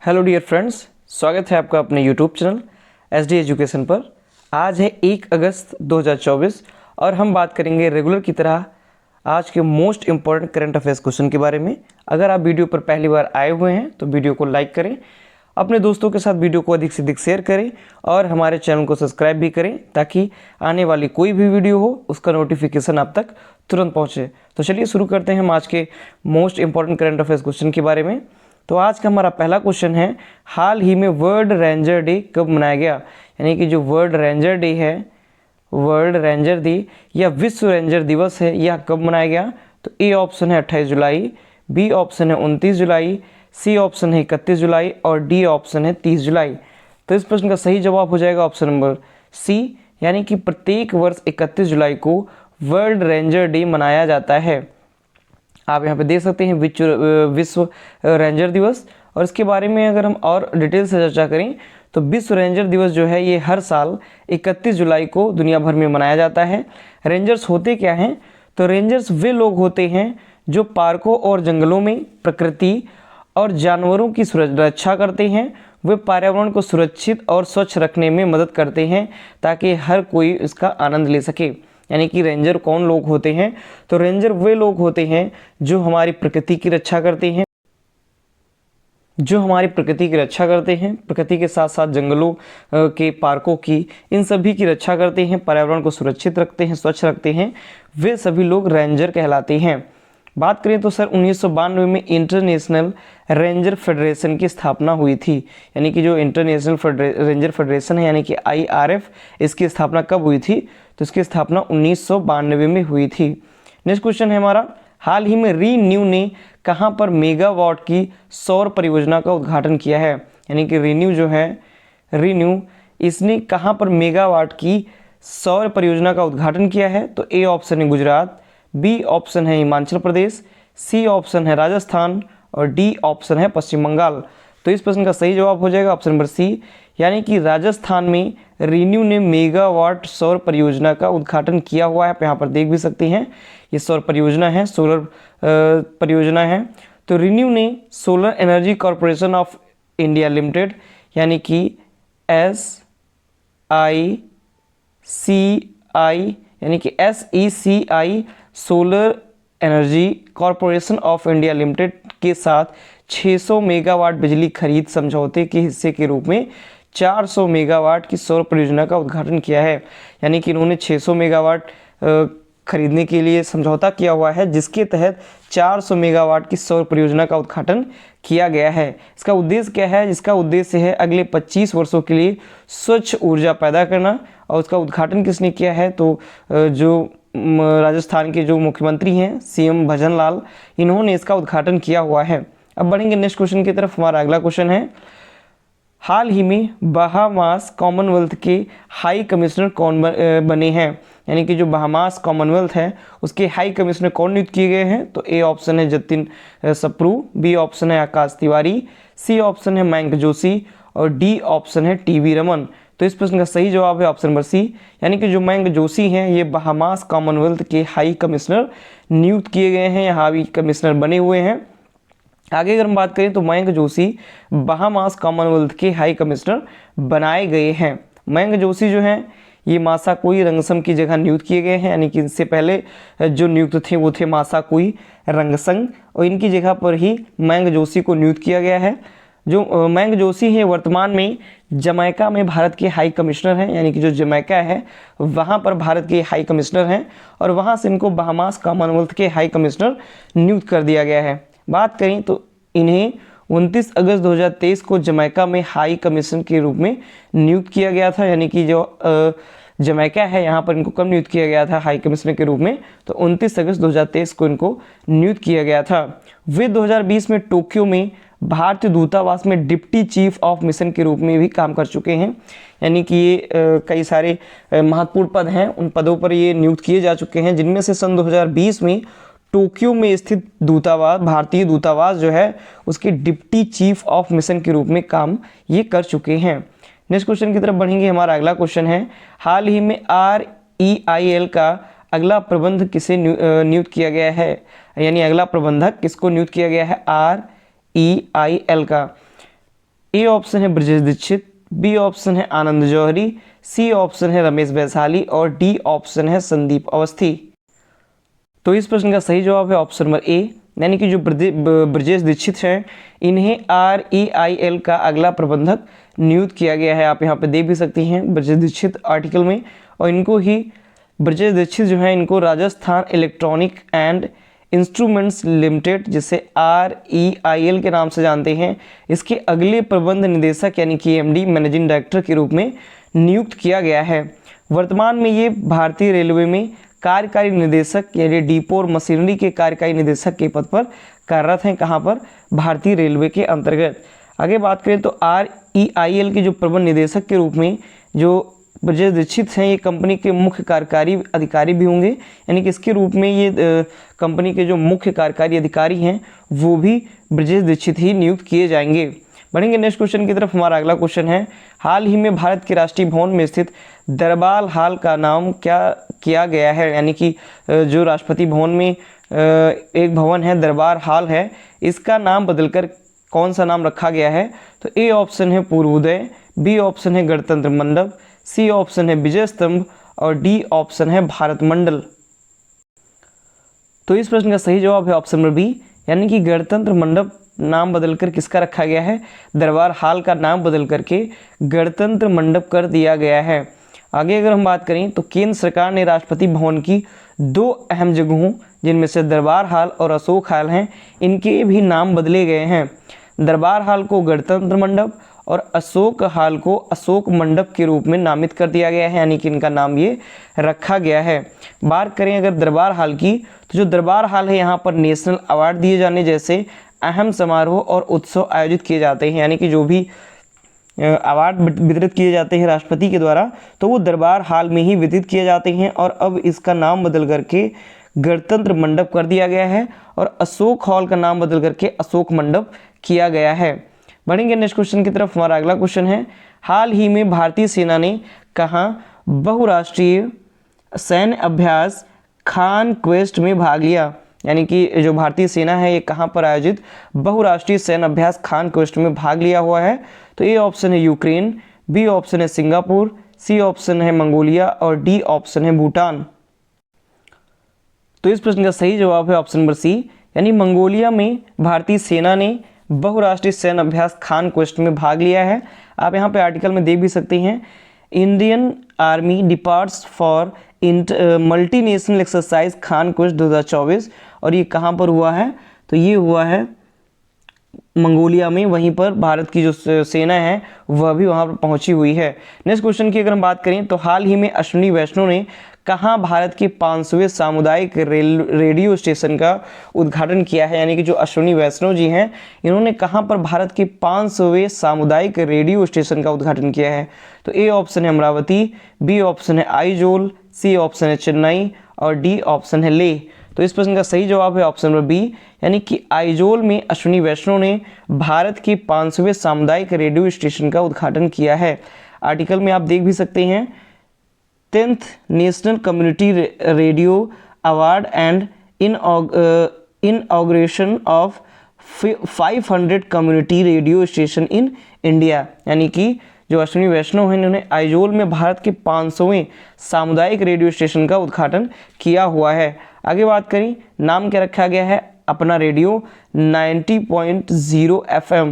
Hello dear friends, स्वागत है आपका अपने यूट्यूब चैनल एसडी एजुकेशन पर। आज है 1 अगस्त 2024 और हम बात करेंगे रेगुलर की तरह आज के most important current affairs question के बारे में। अगर आप वीडियो पर पहली बार आए हुए हैं तो वीडियो को लाइक करें, अपने दोस्तों के साथ वीडियो को अधिक से अधिक शेयर करें और हमारे चैनल को सब्सक्राइब भी करें ताकि आने वाली कोई भी वीडियो हो उसका नोटिफिकेशन आप तक तुरंत पहुँचे। तो चलिए शुरू करते हैं हम आज के most important current affairs question के बारे में। तो आज का हमारा पहला क्वेश्चन है, हाल ही में वर्ल्ड रेंजर डे कब मनाया गया? यानी कि जो वर्ल्ड रेंजर डे है, वर्ल्ड रेंजर डे या विश्व रेंजर दिवस है, यह कब मनाया गया? तो ए ऑप्शन है 28 जुलाई, बी ऑप्शन है 29 जुलाई, सी ऑप्शन है 31 जुलाई और डी ऑप्शन है 30 जुलाई। तो इस प्रश्न का सही जवाब हो जाएगा ऑप्शन नंबर सी, यानी कि प्रत्येक वर्ष 31 जुलाई को वर्ल्ड रेंजर डे मनाया जाता है। आप यहाँ पे देख सकते हैं विश्व रेंजर दिवस। और इसके बारे में अगर हम और डिटेल से चर्चा करें तो विश्व रेंजर दिवस जो है ये हर साल 31 जुलाई को दुनिया भर में मनाया जाता है। रेंजर्स होते क्या हैं? तो रेंजर्स वे लोग होते हैं जो पार्कों और जंगलों में प्रकृति और जानवरों की सुरक्षा करते हैं। वे पर्यावरण को सुरक्षित और स्वच्छ रखने में मदद करते हैं ताकि हर कोई इसका आनंद ले सके। यानी कि रेंजर कौन लोग होते हैं? तो रेंजर वे लोग होते हैं जो हमारी प्रकृति की रक्षा करते हैं, प्रकृति के साथ साथ जंगलों के, पार्कों की, इन सभी की रक्षा करते हैं, पर्यावरण को सुरक्षित रखते हैं, स्वच्छ रखते हैं। वे सभी लोग रेंजर कहलाते हैं। बात करें तो सर 1992 में इंटरनेशनल रेंजर फेडरेशन की स्थापना हुई थी। यानी कि जो इंटरनेशनल रेंजर फेडरेशन है यानी कि IRF, इसकी स्थापना कब हुई थी? तो इसकी स्थापना 1992 में हुई थी। नेक्स्ट क्वेश्चन है हमारा, हाल ही में रीन्यू ने कहां पर मेगावाट की सौर परियोजना का उद्घाटन किया है? यानी कि रीन्यू इसने कहां पर मेगावाट की सौर परियोजना का उद्घाटन किया है? तो ए ऑप्शन है गुजरात, बी ऑप्शन है हिमाचल प्रदेश, सी ऑप्शन है राजस्थान और डी ऑप्शन है पश्चिम बंगाल। तो इस प्रश्न का सही जवाब हो जाएगा ऑप्शन नंबर सी, यानी कि राजस्थान में रीन्यू ने मेगावाट सौर परियोजना का उद्घाटन किया हुआ है। आप यहाँ पर देख भी सकते हैं, ये सौर परियोजना है, सोलर परियोजना है। तो रीन्यू ने solar energy corporation of India limited यानी कि SECI solar energy corporation of India limited के साथ 600 मेगावाट बिजली खरीद समझौते के हिस्से के रूप में 400 मेगावाट की सौर परियोजना का उद्घाटन किया है। यानी कि इन्होंने 600 मेगावाट खरीदने के लिए समझौता किया हुआ है, जिसके तहत 400 मेगावाट की सौर परियोजना का उद्घाटन किया गया है। इसका उद्देश्य क्या है? इसका उद्देश्य है अगले 25 वर्षों के लिए स्वच्छ ऊर्जा पैदा करना। और उसका उद्घाटन किसने किया है? तो जो राजस्थान के जो मुख्यमंत्री हैं CM भजन लाल, इन्होंने इसका उद्घाटन किया हुआ है। अब बढ़ेंगे नेक्स्ट क्वेश्चन की तरफ। हमारा अगला क्वेश्चन है, हाल ही में बहामास कॉमनवेल्थ के हाई कमिश्नर कौन बने हैं? यानी कि जो बहामास कॉमनवेल्थ है उसके हाई कमिश्नर कौन नियुक्त किए गए हैं? तो ए ऑप्शन है जतिन सप्रू, बी ऑप्शन है आकाश तिवारी, सी ऑप्शन है मयंक जोशी और डी ऑप्शन है TV रमन। तो इस प्रश्न का सही जवाब है ऑप्शन नंबर सी, यानी कि जो मयंक जोशी हैं ये बहामास कॉमनवेल्थ के हाई कमिश्नर नियुक्त किए गए हैं या हाई कमिश्नर बने हुए हैं। आगे अगर हम बात करें तो मयंक जोशी बहामास कॉमनवेल्थ के हाई कमिश्नर बनाए गए हैं। मयंक जोशी जो हैं ये मासाकोई रंगसम की जगह नियुक्त किए गए हैं। यानी कि इनसे पहले जो नियुक्त थे वो थे मासाकोई रंगसंग और इनकी जगह पर ही मयंक जोशी को नियुक्त किया गया है। जो मयंक जोशी हैं वर्तमान में जमैका में भारत के हाई कमिश्नर हैं। यानी कि जो जमैका है वहाँ पर भारत के हाई कमिश्नर हैं और वहाँ से इनको बहामास कॉमनवेल्थ के हाई कमिश्नर नियुक्त कर दिया गया है। बात करें तो इन्हें 29 अगस्त 2023 को जमैका में हाई कमिश्नर के रूप में नियुक्त किया गया था। यानी कि जो जमैका है यहाँ पर इनको कब नियुक्त किया गया था हाई कमिश्नर के रूप में? तो 29 अगस्त 2023 को इनको नियुक्त किया गया था। वे 2020 में टोक्यो में भारतीय दूतावास में डिप्टी चीफ ऑफ मिशन के रूप में भी काम कर चुके हैं। यानी कि ये कई सारे महत्वपूर्ण पद हैं, उन पदों पर ये नियुक्त किए जा चुके हैं, जिनमें से सन 2020 में टोक्यो में स्थित दूतावास, भारतीय दूतावास जो है उसके डिप्टी चीफ ऑफ मिशन के रूप में काम ये कर चुके हैं। नेक्स्ट क्वेश्चन की तरफ बढ़ेंगे। हमारा अगला क्वेश्चन है, हाल ही में REIL का अगला प्रबंधक किसे नियुक्त किया गया है? यानी अगला प्रबंधक किसको नियुक्त किया गया है? REIL का ए ऑप्शन है ब्रजेश दीक्षित, बी ऑप्शन है आनंद जौहरी, सी ऑप्शन है रमेश वैशाली और डी ऑप्शन है संदीप अवस्थी। तो इस प्रश्न का सही जवाब है ऑप्शन नंबर ए, यानी कि जो ब्रजेश दीक्षित हैं इन्हें REIL का अगला प्रबंधक नियुक्त किया गया है। आप यहाँ पे देख भी सकती हैं ब्रजेश दीक्षित आर्टिकल में, और इनको ही ब्रजेश दीक्षित जो है इनको Rajasthan electronic and instruments limited, जिसे REIL के नाम से जानते हैं, इसके अगले प्रबंध निदेशक यानी कि MD मैनेजिंग डायरेक्टर के रूप में नियुक्त किया गया है। वर्तमान में ये भारतीय रेलवे में कार्यकारी निदेशक यानी डिपो और मशीनरी के कार्यकारी निदेशक के पद पर कार्यरत हैं। कहाँ पर? भारतीय रेलवे के अंतर्गत। आगे बात करें तो REIL के जो प्रबंध निदेशक के रूप में जो ब्रजेश दीक्षित हैं, ये कंपनी के मुख्य कार्यकारी अधिकारी भी होंगे, यानी कि इसके रूप में ये कंपनी के जो मुख्य कार्यकारी अधिकारी हैं वो भी ब्रजेश दीक्षित ही नियुक्त किए जाएंगे। बढ़ेंगे नेक्स्ट क्वेश्चन की तरफ। हमारा अगला क्वेश्चन है, हाल ही में भारत के राष्ट्रीय भवन में स्थित दरबार हाल का नाम क्या किया गया है? यानी कि जो राष्ट्रपति भवन में एक भवन है दरबार हाल है, इसका नाम बदलकर कौन सा नाम रखा गया है? तो ए ऑप्शन है पूर्वोदय, बी ऑप्शन है गणतंत्र मंडप, सी ऑप्शन है विजय स्तंभ और डी ऑप्शन है भारत मंडल। तो इस प्रश्न का सही जवाब है ऑप्शन नंबर बी, यानी कि गणतंत्र मंडप नाम बदलकर किसका रखा गया है? दरबार हाल का नाम बदल करके गणतंत्र मंडप कर दिया गया है। आगे अगर हम बात करें तो केंद्र सरकार ने राष्ट्रपति भवन की दो अहम जगहों, जिनमें से दरबार हाल और अशोक हाल हैं, इनके भी नाम बदले गए हैं। दरबार हाल को गणतंत्र मंडप और अशोक हाल को अशोक मंडप के रूप में नामित कर दिया गया है, यानी कि इनका नाम ये रखा गया है। बात करें अगर दरबार हाल की, तो जो दरबार हाल है यहाँ पर नेशनल अवार्ड दिए जाने जैसे अहम समारोह और उत्सव आयोजित किए जाते हैं, यानी कि जो भी अवार्ड वितरित किए जाते हैं राष्ट्रपति के द्वारा, तो वो दरबार हाल में ही वितरित किए जाते हैं। और अब इसका नाम बदल करके गणतंत्र मंडप कर दिया गया है और अशोक हॉल का नाम बदल करके अशोक मंडप किया गया है। बढ़ेंगे नेक्स्ट क्वेश्चन की तरफ। हमारा अगला क्वेश्चन है, हाल ही में भारतीय सेना ने कहाँ बहुराष्ट्रीय सैन्य अभ्यास खान क्वेस्ट में भाग लिया? यानी कि जो भारतीय सेना है ये कहाँ पर आयोजित बहुराष्ट्रीय सैन्य अभ्यास खान क्वेस्ट में भाग लिया हुआ है? तो ए ऑप्शन है यूक्रेन, बी ऑप्शन है सिंगापुर, सी ऑप्शन है मंगोलिया और डी ऑप्शन है भूटान। तो इस प्रश्न का सही जवाब है ऑप्शन नंबर सी, यानी मंगोलिया में भारतीय सेना ने बहुराष्ट्रीय सैन्य अभ्यास खान क्वेस्ट में भाग लिया है। आप यहाँ पे आर्टिकल में देख भी सकते हैं, Indian army departs for multinational exercise Khan quest 2024, और ये कहाँ पर हुआ है? तो ये हुआ है मंगोलिया में। वहीं पर भारत की जो सेना है वह भी वहाँ पर पहुँची हुई है। नेक्स्ट क्वेश्चन की अगर हम बात करें तो हाल ही में अश्विनी वैष्णव ने कहाँ भारत के 500वें सामुदायिक रेडियो स्टेशन का उद्घाटन किया है? यानी कि जो अश्विनी वैष्णव जी हैं इन्होंने कहाँ पर भारत के 500वें सामुदायिक रेडियो स्टेशन का उद्घाटन किया है? तो ए ऑप्शन है अमरावती, बी ऑप्शन है आइजोल, सी ऑप्शन है चेन्नई और डी ऑप्शन है लेह। तो इस प्रश्न का सही जवाब है ऑप्शन नंबर बी, यानी कि आइजोल में अश्विनी वैष्णव ने भारत के 500वें सामुदायिक रेडियो स्टेशन का उद्घाटन किया है। आर्टिकल में आप देख भी सकते हैं, 10th national community radio award and inauguration of 500 community radio station in India. यानी कि जो अश्विनी वैष्णव हैं इन्होंने आइजोल में भारत के 500वें सामुदायिक रेडियो स्टेशन का उद्घाटन किया हुआ है। आगे बात करें, नाम क्या रखा गया है? अपना रेडियो 90.0 FM,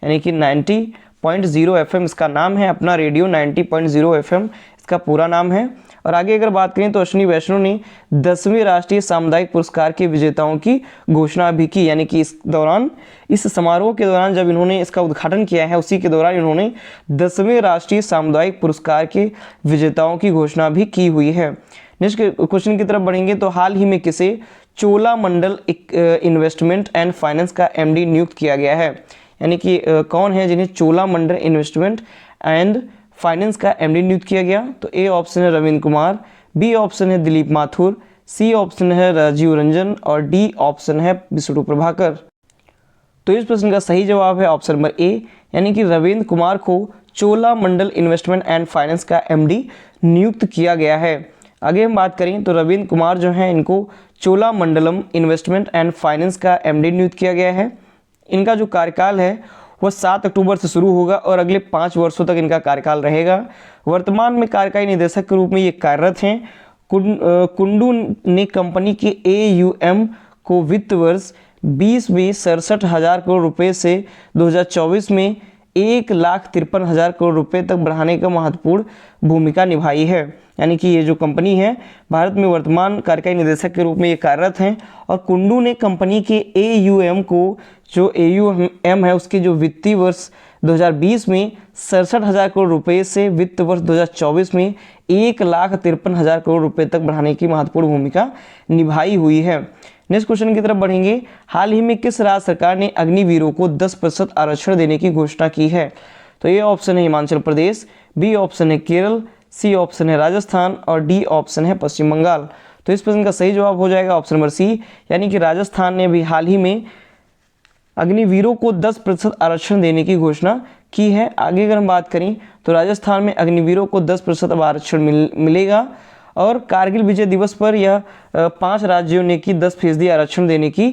यानी कि 90.0 FM इसका नाम है। अपना रेडियो 90.0 FM इसका पूरा नाम है। और आगे अगर बात करें तो अश्विनी वैष्णव ने 10वें राष्ट्रीय सामुदायिक पुरस्कार के विजेताओं की घोषणा भी की, यानी कि इस समारोह के दौरान जब इन्होंने इसका उद्घाटन किया है उसी के दौरान इन्होंने 10वें राष्ट्रीय सामुदायिक पुरस्कार के विजेताओं की घोषणा भी की हुई है। नेक्स्ट क्वेश्चन की तरफ बढ़ेंगे तो हाल ही में किसे चोलामंडल इन्वेस्टमेंट एंड फाइनेंस का MD नियुक्त किया गया है? यानी कि कौन है जिन्हें चोलामंडल इन्वेस्टमेंट एंड फाइनेंस का MD नियुक्त किया गया? तो ए ऑप्शन है रविंद्र कुमार, बी ऑप्शन है दिलीप माथुर, सी ऑप्शन है राजीव रंजन और डी ऑप्शन है विष्णु प्रभाकर। तो इस प्रश्न का सही जवाब है ऑप्शन नंबर ए, यानी कि रविंद्र कुमार को चोलामंडल इन्वेस्टमेंट एंड फाइनेंस का MD नियुक्त किया गया है। आगे हम बात करें तो रविंद्र कुमार जो हैं इनको चोलामंडलम इन्वेस्टमेंट एंड फाइनेंस का MD नियुक्त किया गया है। इनका जो कार्यकाल है वह 7 अक्टूबर से शुरू होगा और अगले 5 वर्षों तक इनका कार्यकाल रहेगा। वर्तमान में कार्यकारी निदेशक के रूप में ये कार्यरत हैं। कुंडू ने कंपनी के AUM को वित्त वर्ष 20 में 67,000 करोड़ रुपए से 2024 में 1,53,000 करोड़ रुपए तक बढ़ाने का महत्वपूर्ण भूमिका निभाई है। यानी कि ये जो कंपनी है भारत में वर्तमान कार्यकारी निदेशक के रूप में ये कार्यरत हैं। और कुंडू ने कंपनी के AUM को, जो AUM है उसके जो वित्तीय वर्ष 2020 में 67,000 करोड़ रुपए से वित्त वर्ष 2024 में 1,53,000 करोड़ रुपए तक बढ़ाने की महत्वपूर्ण भूमिका निभाई हुई है। नेक्स्ट क्वेश्चन की तरफ बढ़ेंगे। हाल ही में किस राज्य सरकार ने अग्निवीरों को 10% आरक्षण देने की घोषणा की है? तो ये ऑप्शन है हिमाचल प्रदेश, बी ऑप्शन है केरल, सी ऑप्शन है राजस्थान और डी ऑप्शन है पश्चिम बंगाल। तो इस प्रश्न का सही जवाब हो जाएगा ऑप्शन नंबर सी, यानी कि राजस्थान ने भी हाल ही में अग्निवीरों को 10% आरक्षण देने की घोषणा की है। आगे अगर हम बात करें तो राजस्थान में अग्निवीरों को 10% आरक्षण मिलेगा और कारगिल विजय दिवस पर यह 5 राज्यों ने की 10% आरक्षण देने की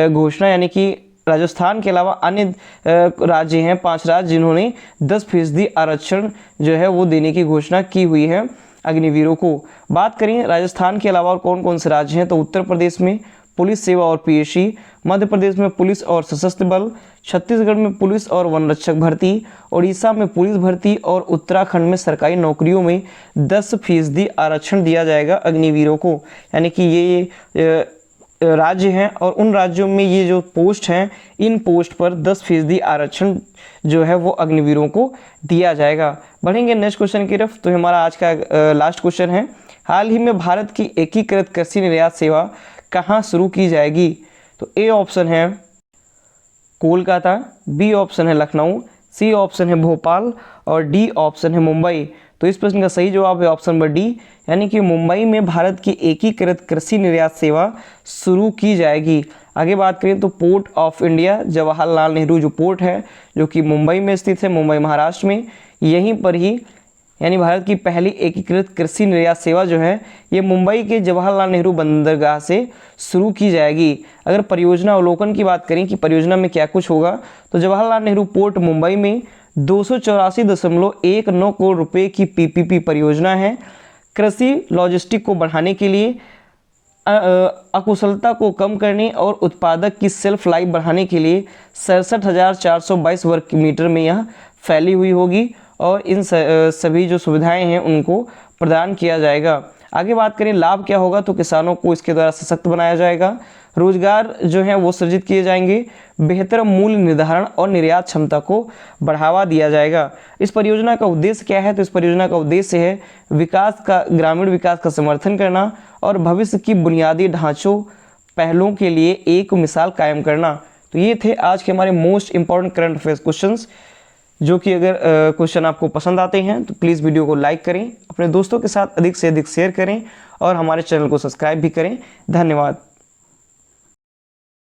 घोषणा, यानी कि राजस्थान के अलावा अन्य राज्य हैं 5 राज्य जिन्होंने 10% आरक्षण जो है वो देने की घोषणा की हुई है अग्निवीरों को। बात करें राजस्थान के अलावा और कौन कौन से राज्य हैं, तो उत्तर प्रदेश में पुलिस सेवा और PSC, मध्य प्रदेश में पुलिस और सशस्त्र बल, छत्तीसगढ़ में पुलिस और वन रक्षक भर्ती, उड़ीसा में पुलिस भर्ती और उत्तराखंड में सरकारी नौकरियों में 10% आरक्षण दिया जाएगा अग्निवीरों को। यानी कि ये राज्य हैं और उन राज्यों में ये जो पोस्ट हैं इन पोस्ट पर 10% आरक्षण जो है वो अग्निवीरों को दिया जाएगा। बढ़ेंगे नेक्स्ट क्वेश्चन की तरफ। तो हमारा आज का लास्ट क्वेश्चन है, हाल ही में भारत की एकीकृत कृषि निर्यात सेवा कहाँ शुरू की जाएगी? तो ए ऑप्शन है कोलकाता, बी ऑप्शन है लखनऊ, सी ऑप्शन है भोपाल और डी ऑप्शन है मुंबई। तो इस प्रश्न का सही जवाब है ऑप्शन नंबर डी, यानी कि मुंबई में भारत की एकीकृत कृषि निर्यात सेवा शुरू की जाएगी। आगे बात करें तो port of India Jawaharlal Nehru जो पोर्ट है जो कि मुंबई में स्थित है, मुंबई महाराष्ट्र में, यहीं पर ही यानी भारत की पहली एकीकृत कृषि निर्यात सेवा जो है ये मुंबई के जवाहरलाल नेहरू बंदरगाह से शुरू की जाएगी। अगर परियोजना अवलोकन की बात करें कि परियोजना में क्या कुछ होगा, तो जवाहरलाल नेहरू पोर्ट मुंबई में 284.19 करोड़ रुपए की PPP परियोजना है। कृषि लॉजिस्टिक को बढ़ाने के लिए, अकुशलता को कम करने और उत्पादक की सेल्फ लाइफ बढ़ाने के लिए 67,422 वर्ग मीटर में यह फैली हुई होगी और इन सभी जो सुविधाएं हैं उनको प्रदान किया जाएगा। आगे बात करें लाभ क्या होगा, तो किसानों को इसके द्वारा सशक्त बनाया जाएगा, रोजगार जो है वो सृजित किए जाएंगे, बेहतर मूल्य निर्धारण और निर्यात क्षमता को बढ़ावा दिया जाएगा। इस परियोजना का उद्देश्य क्या है, तो इस परियोजना का उद्देश्य है विकास का, ग्रामीण विकास का समर्थन करना और भविष्य की बुनियादी ढांचों पहलों के लिए एक मिसाल कायम करना। तो ये थे आज के हमारे most important current affairs questions, जो कि अगर क्वेश्चन आपको पसंद आते हैं तो प्लीज़ वीडियो को लाइक करें, अपने दोस्तों के साथ अधिक से अधिक शेयर करें और हमारे चैनल को सब्सक्राइब भी करें। धन्यवाद।